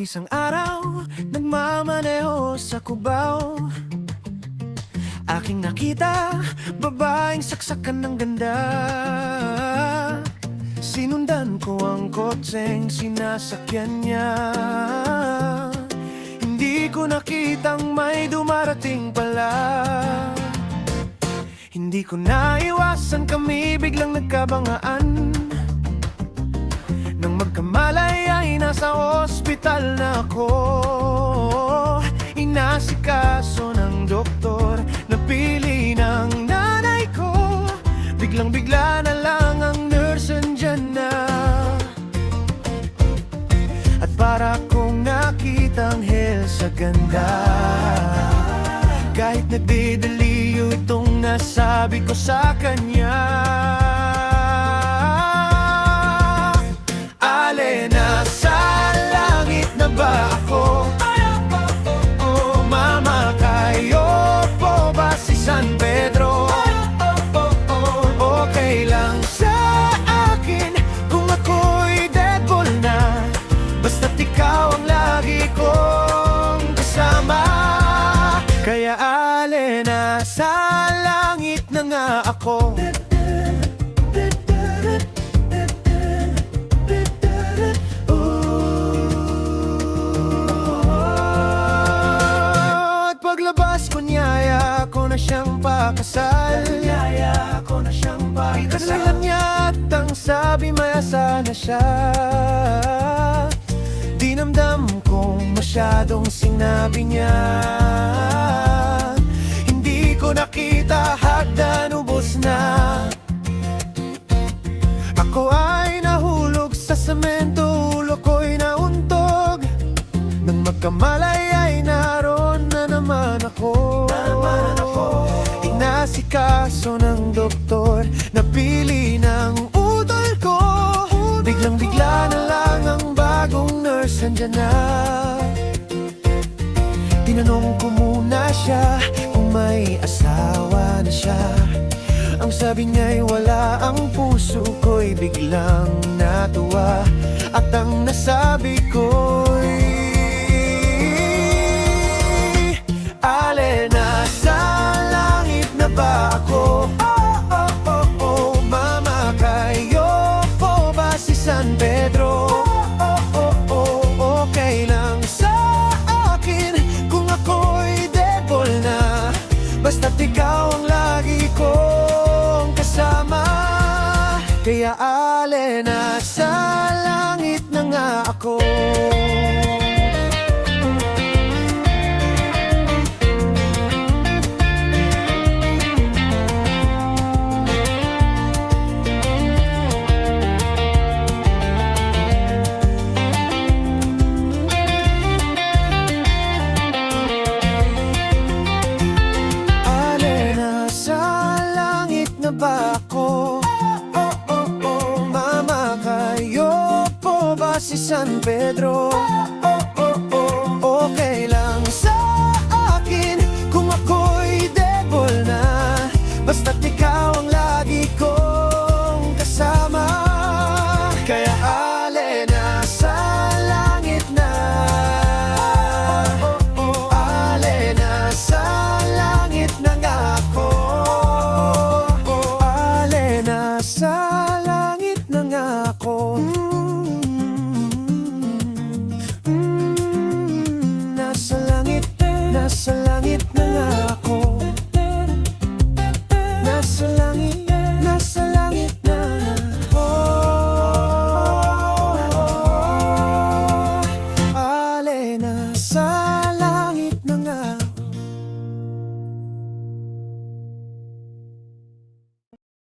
Isang araw, nagmamaneho sa Cubao, aking nakita, babaeng saksakan ng ganda. Sinundan ko ang kotseng sinasakyan niya. Hindi ko nakitang may dumarating pala. Hindi ko naiwasan, kami biglang nagkabangaan. Nang magkamalay ay nasa ospital na ako. Inasikaso ng doktor, napili ng nanay ko. Biglang-bigla na lang ang nurse andyan na. At para kong nakitang hell sa ganda. Kahit nagdideliyo itong nasabi ko sa kanya. Nasa langit na ba ako? Oh, mama, kayo po ba si San Pedro? Okay lang sa akin kung ako'y deadball na, basta't ikaw ang lagi kong kasama. Kaya nasa langit na nga ako. Paglabas ko, niyaya ko na siyang pakasal. Niyaya ko na siyang pakasal. Kailan niya at ang sabi may asa na siya. Dinamdam kong masyadong sinabi niya. Hindi ko nakita, hagdan ubos na. Ako ay nahulog sa semento, ulo ko'y nauntog. Nang magkamalay ay naroon na naman ako. Inasikaso ng doktor, napili ng udol ko. Biglang-bigla na lang ang bagong nurse andyan na. Tinanong ko muna siya kung may asawa na siya. Ang sabi niya'y wala, ang puso ko'y biglang natuwa. At ang nasabi ko'y nasa langit na ba ako? Oh, mama, kayo po ba si San Pedro? Okay lang sa akin kung ako'y deadball na, basta't ikaw ang lagi kong kasama. Kaya nasa langit na nga ako. Ba ako? Oh, mama, kayo po ba si San Pedro? Okay lang sa akin kung ako'y deadball na, basta't ikaw ang lagi kong kasama. Kaya nasa langit na. Nasa langit na nga ako.